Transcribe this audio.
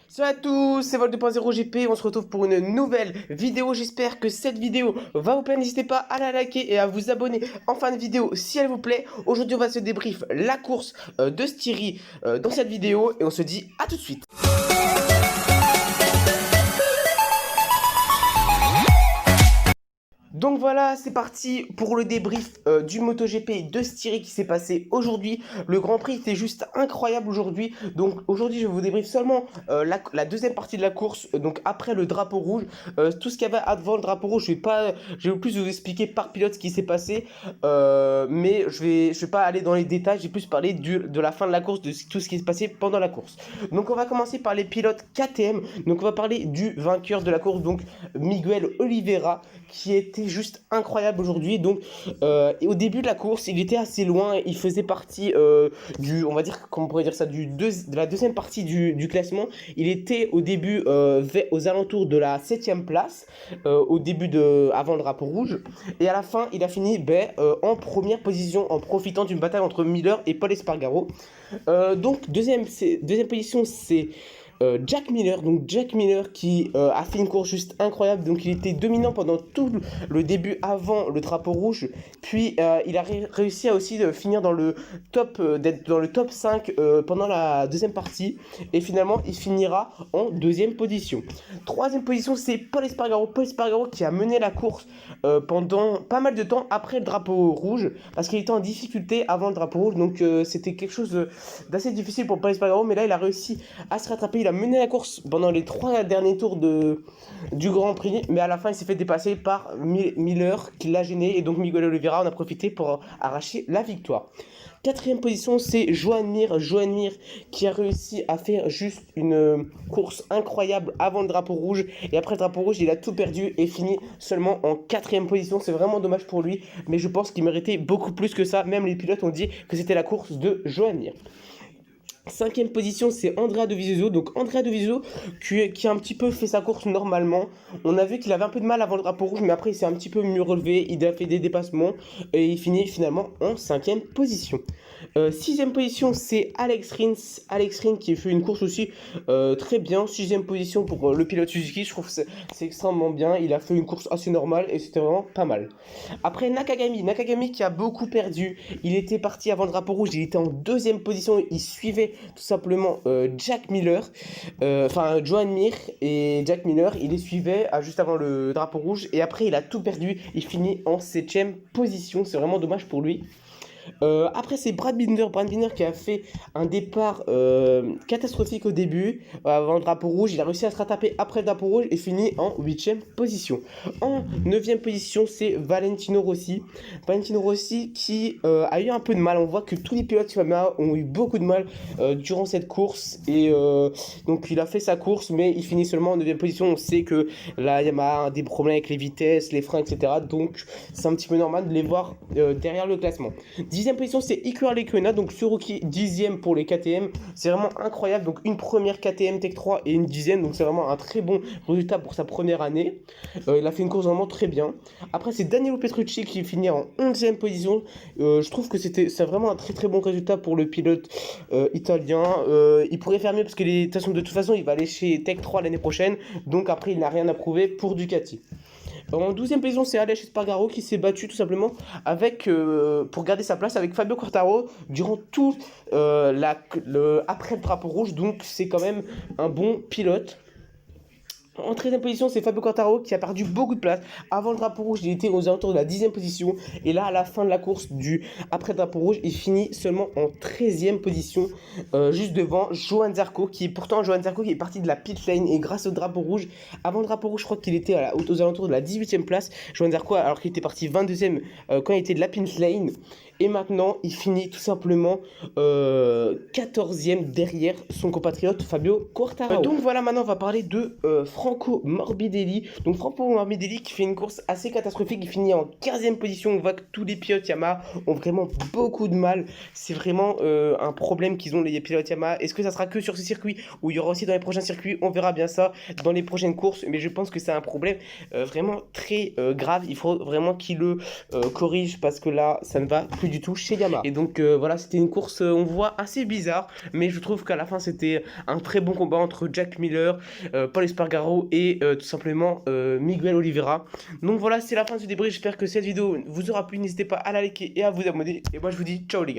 Salut à tous, c'est Vol 2.0 GP, on se retrouve pour une nouvelle vidéo, j'espère que cette vidéo va vous plaire, n'hésitez pas à la liker et à vous abonner en fin de vidéo si elle vous plaît. Aujourd'hui on va se débrief la course de Styrie dans cette vidéo et on se dit à tout de suite. Donc voilà, c'est parti pour le débrief du MotoGP de Styrie qui s'est passé aujourd'hui. Le Grand Prix était juste incroyable aujourd'hui. Donc aujourd'hui, je vous débrief seulement la deuxième partie de la course, donc après le drapeau rouge. Tout ce qu'il y avait avant le drapeau rouge, je vais plus vous expliquer par pilote ce qui s'est passé. Mais je vais pas aller dans les détails, j'ai plus parlé de la fin de la course, de tout ce qui s'est passé pendant la course. Donc on va commencer par les pilotes KTM. Donc on va parler du vainqueur de la course, donc Miguel Oliveira, qui était juste incroyable aujourd'hui. Donc au début de la course, il était assez loin, il faisait partie on va dire, comment on pourrait dire ça, de la deuxième partie du classement. Il était au début aux alentours de la 7ème place, avant le drapeau rouge, et à la fin il a fini en première position en profitant d'une bataille entre Miller et Paul Espargaro. Donc deuxième position, c'est Jack Miller, qui a fait une course juste incroyable. Donc il était dominant pendant tout le début avant le drapeau rouge, puis il a réussi à aussi finir dans le top, d'être dans le top 5 pendant la deuxième partie, et finalement il finira en deuxième position. Troisième position, c'est Paul Espargaro qui a mené la course pendant pas mal de temps après le drapeau rouge, parce qu'il était en difficulté avant le drapeau rouge. Donc c'était quelque chose d'assez difficile pour Paul Espargaro, mais là il a réussi à se rattraper. Il a mené la course pendant les 3 derniers tours du Grand Prix, mais à la fin il s'est fait dépasser par Miller qui l'a gêné, et donc Miguel Oliveira en a profité pour arracher la victoire. Quatrième position, c'est Joan Mir, qui a réussi à faire juste une course incroyable avant le drapeau rouge, et après le drapeau rouge il a tout perdu et fini seulement en quatrième position. C'est vraiment dommage pour lui, mais je pense qu'il méritait beaucoup plus que ça. Même les pilotes ont dit que c'était la course de Joan Mir. Cinquième position, c'est Andrea Dovizioso. Donc Andrea Dovizioso qui a un petit peu fait sa course normalement. On a vu qu'il avait un peu de mal avant le drapeau rouge, mais après il s'est un petit peu mieux relevé. Il a fait des dépassements et il finit finalement en cinquième position. Sixième position, c'est Alex Rins qui fait une course aussi très bien. Sixième position pour le pilote Suzuki. Je trouve que c'est extrêmement bien. Il a fait une course assez normale et c'était vraiment pas mal. Après Nakagami qui a beaucoup perdu. Il était parti avant le drapeau rouge. Il était en deuxième position. Il suivait tout simplement Jack Miller, Joan Mir, et Jack Miller il les suivait juste avant le drapeau rouge, et après il a tout perdu, il finit en 7ème position. C'est vraiment dommage pour lui. Après c'est Brad Binder qui a fait un départ catastrophique au début avant le drapeau rouge. Il a réussi à se rattraper après le drapeau rouge et finit en 8ème position. En 9ème position, c'est Valentino Rossi qui a eu un peu de mal. On voit que tous les pilotes Yamaha ont eu beaucoup de mal durant cette course, et donc il a fait sa course mais il finit seulement en 9ème position. On sait que la Yamaha a des problèmes avec les vitesses, les freins, etc. Donc c'est un petit peu normal de les voir derrière le classement. 10ème position, c'est Iker Lecuona, donc ce rookie 10ème pour les KTM. C'est vraiment incroyable. Donc une première KTM Tech 3 et une 10ème, donc c'est vraiment un très bon résultat pour sa première année. Il a fait une course vraiment très bien. Après c'est Danilo Petrucci qui finit en 11ème position. Je trouve que c'est vraiment un très très bon résultat pour le pilote italien. Il pourrait faire mieux parce que de toute façon il va aller chez Tech 3 l'année prochaine. Donc après il n'a rien à prouver pour Ducati. En 12ème position, c'est Aleix Espargaro qui s'est battu tout simplement pour garder sa place avec Fabio Quartararo durant tout après le drapeau rouge. Donc c'est quand même un bon pilote. En 13ème position, c'est Fabio Quartararo qui a perdu beaucoup de place. Avant le drapeau rouge, il était aux alentours de la 10ème position. Et là, à la fin de la course après le drapeau rouge, il finit seulement en 13ème position, juste devant Johan Zarco, qui est parti de la pit lane. Et grâce au drapeau rouge, avant le drapeau rouge, je crois qu'il était aux alentours de la 18ème place. Johan Zarco, alors qu'il était parti 22ème quand il était de la pit lane. Et maintenant, il finit tout simplement 14ème derrière son compatriote Fabio Quartararo. Donc voilà, maintenant on va parler de Franco Morbidelli. Donc Franco Morbidelli qui fait une course assez catastrophique. Il finit en 15ème position. On voit que tous les pilotes Yamaha ont vraiment beaucoup de mal. C'est vraiment un problème qu'ils ont, les pilotes Yamaha. Est-ce que ça sera que sur ce circuit ou il y aura aussi dans les prochains circuits? On verra bien ça dans les prochaines courses. Mais je pense que c'est un problème vraiment très grave. Il faut vraiment qu'il le corrige, parce que là, ça ne va plus plus du tout chez Yamaha. Et donc voilà, c'était une course, on voit, assez bizarre, mais je trouve qu'à la fin c'était un très bon combat entre Jack Miller, Paul Espargaro et tout simplement Miguel Oliveira. Donc voilà, c'est la fin du débrief. J'espère que cette vidéo vous aura plu. N'hésitez pas à la liker et à vous abonner. Et moi je vous dis ciao les gars.